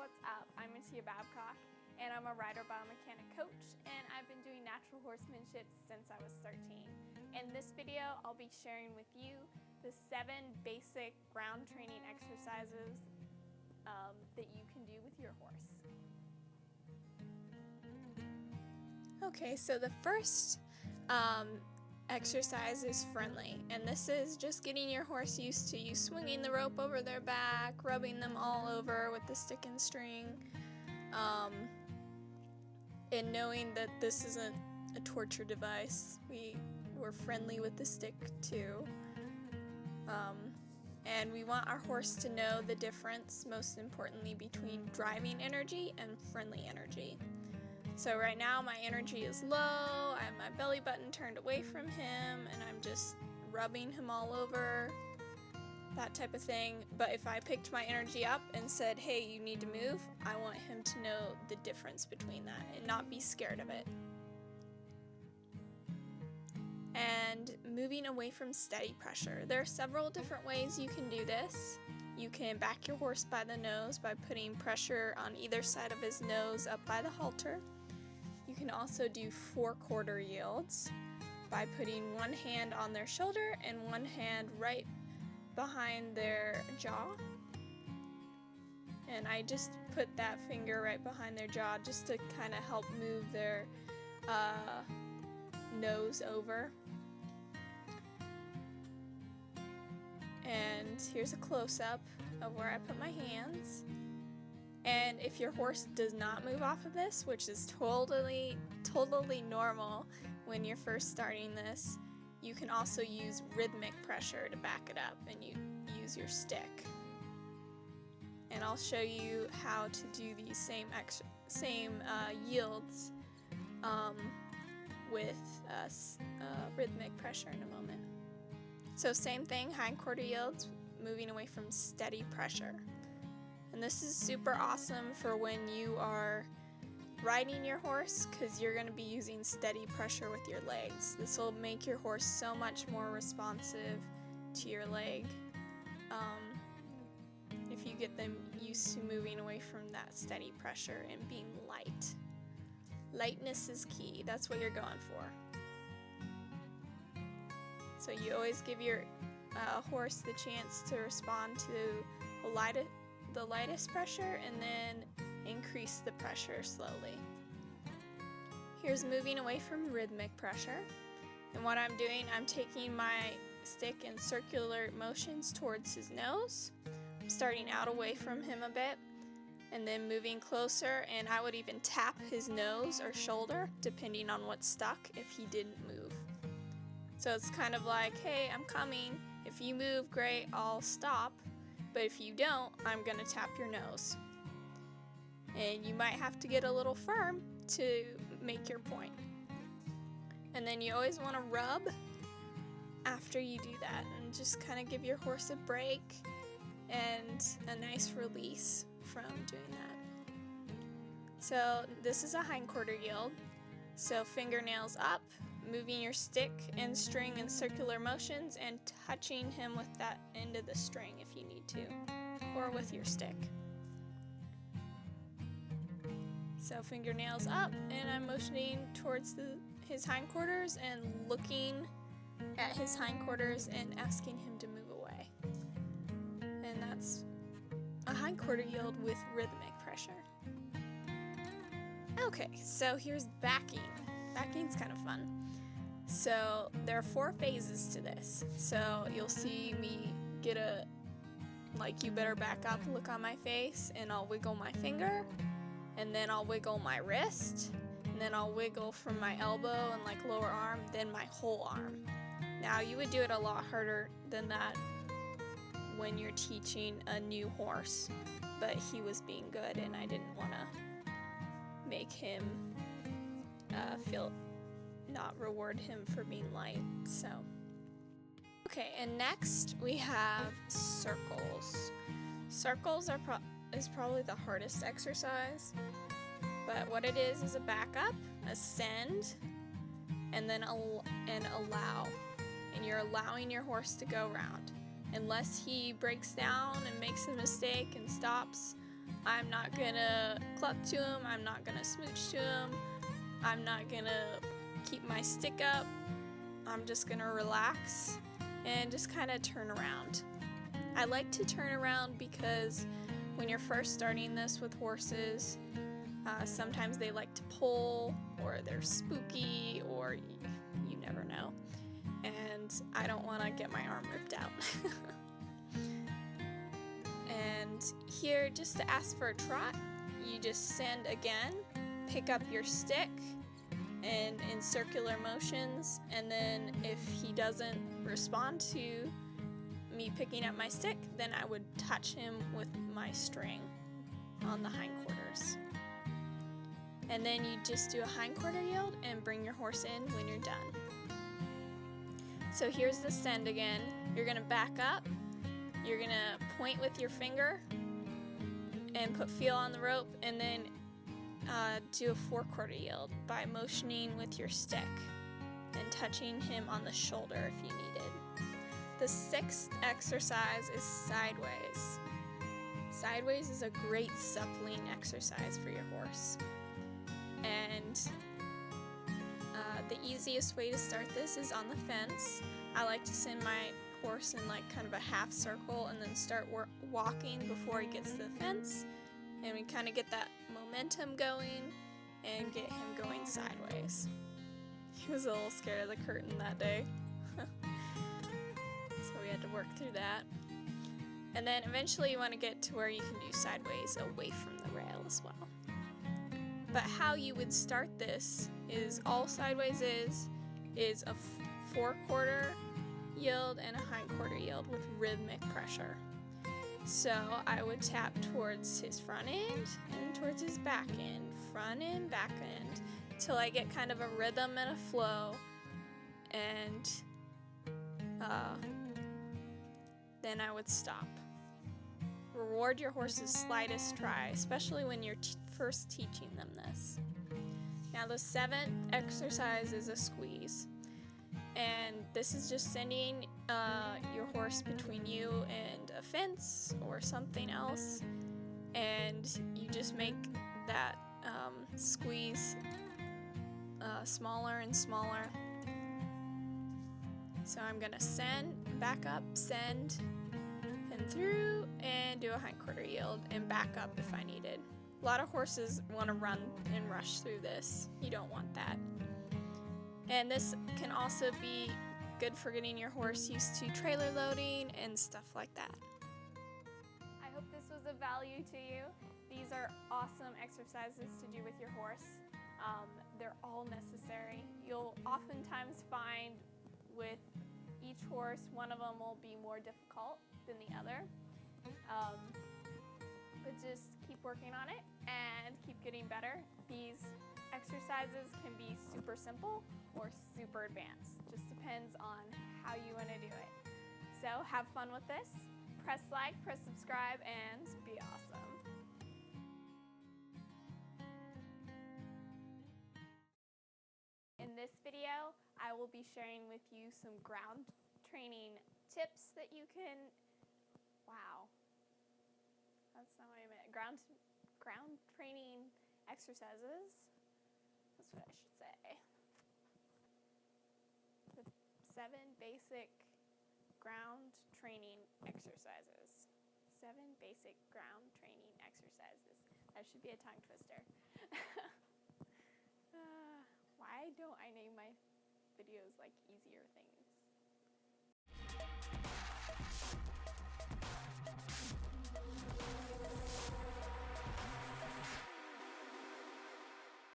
what's up? I'm Atia Babcock, and I'm a rider biomechanic coach, and I've been doing natural horsemanship since I was 13. In this video, I'll be sharing with you the 7 basic ground training exercises that you can do with your horse. Okay, so the first exercise is friendly, and this is just getting your horse used to you swinging the rope over their back, rubbing them all over with the stick and string, and knowing that this isn't a torture device. We're friendly with the stick too, and we want our horse to know the difference, most importantly, between driving energy and friendly energy. So right now my energy is low, I have my belly button turned away from him, and I'm just rubbing him all over, that type of thing. But if I picked my energy up and said, hey, you need to move, I want him to know the difference between that and not be scared of it. And moving away from steady pressure. There are several different ways you can do this. You can back your horse by the nose by putting pressure on either side of his nose up by the halter. You can also do 4/4 yields by putting one hand on their shoulder and one hand right behind their jaw. And I just put that finger right behind their jaw just to kind of help move their nose over. And here's a close-up of where I put my hands. And if your horse does not move off of this, which is totally normal when you're first starting this, you can also use rhythmic pressure to back it up, and you use your stick. And I'll show you how to do these same yields with rhythmic pressure in a moment. So same thing, hind-quarter yields, moving away from steady pressure. And this is super awesome for when you are riding your horse, because you're going to be using steady pressure with your legs. This will make your horse so much more responsive to your leg if you get them used to moving away from that steady pressure and being light. Lightness is key. That's what you're going for. So you always give your horse the chance to respond to the lightest pressure, and then increase the pressure slowly. Here's moving away from rhythmic pressure. And what I'm doing, I'm taking my stick in circular motions towards his nose. I'm starting out away from him a bit, and then moving closer, and I would even tap his nose or shoulder, depending on what's stuck, if he didn't move. So it's kind of like, hey, I'm coming. If you move, great, I'll stop. But if you don't, I'm going to tap your nose. And you might have to get a little firm to make your point. And then you always want to rub after you do that, and just kind of give your horse a break and a nice release from doing that. So this is a hind-quarter yield. So fingernails up, moving your stick and string in circular motions, and touching him with that end of the string if you need to, or with your stick. So fingernails up, and I'm motioning towards his hindquarters and looking at his hindquarters and asking him to move away. And that's a hindquarter yield with rhythmic pressure. Okay, so here's backing. Backing's kind of fun. So there are 4 phases to this. So you'll see me get you better back up look on my face, and I'll wiggle my finger, and then I'll wiggle my wrist, and then I'll wiggle from my elbow and lower arm, then my whole arm. Now you would do it a lot harder than that when you're teaching a new horse, but he was being good and I didn't want to make him not reward him for being light. So okay, and next we have circles. Circles is probably the hardest exercise, but what it is a backup, ascend, and then allow, and you're allowing your horse to go around. Unless he breaks down and makes a mistake and stops, I'm not gonna cluck to him, I'm not gonna smooch to him, I'm not gonna keep my stick up, I'm just gonna relax and just kind of turn around. I like to turn around because when you're first starting this with horses, sometimes they like to pull, or they're spooky, or you never know. And I don't want to get my arm ripped out. And here, just to ask for a trot, you just send again, pick up your stick, and in circular motions, and then if he doesn't respond to me picking up my stick, then I would touch him with my string on the hindquarters. And then you just do a hindquarter yield and bring your horse in when you're done. So here's the send again. You're gonna back up, you're gonna point with your finger and put feel on the rope, and then do a 4/4 yield by motioning with your stick and touching him on the shoulder if you needed. The 6th exercise is sideways. Sideways is a great suppling exercise for your horse. And the easiest way to start this is on the fence. I like to send my horse in like kind of a half circle and then start walking before he gets to the fence. And we kind of get that momentum going and get him going sideways. He was a little scared of the curtain that day. So we had to work through that. And then eventually you want to get to where you can do sideways away from the rail as well. But how you would start this is all sideways is a 4/4 yield and a hindquarter yield with rhythmic pressure. So I would tap towards his front end and towards his back end, front end, back end, till I get kind of a rhythm and a flow, and then I would stop. Reward your horse's slightest try, especially when you're first teaching them this. Now the 7th exercise is a squeeze. And this is just sending your horse between you and a fence or something else. And you just make that squeeze smaller and smaller. So I'm gonna send, back up, send, pin through, and do a hindquarter yield and back up if I needed. A lot of horses want to run and rush through this. You don't want that. And this can also be good for getting your horse used to trailer loading and stuff like that. I hope this was of value to you. These are awesome exercises to do with your horse. They're all necessary. You'll oftentimes find with each horse, one of them will be more difficult than the other. But just keep working on it and keep getting better. These exercises can be super simple or super advanced. Just depends on how you want to do it. So have fun with this. Press like, press subscribe, and be awesome. In this video, I will be sharing with you some ground training tips that you can, wow, that's not what I meant, ground training exercises, that's what I should say. The 7 basic ground training exercises. 7 basic ground training exercises. That should be a tongue twister. Why don't I name my videos like easier things?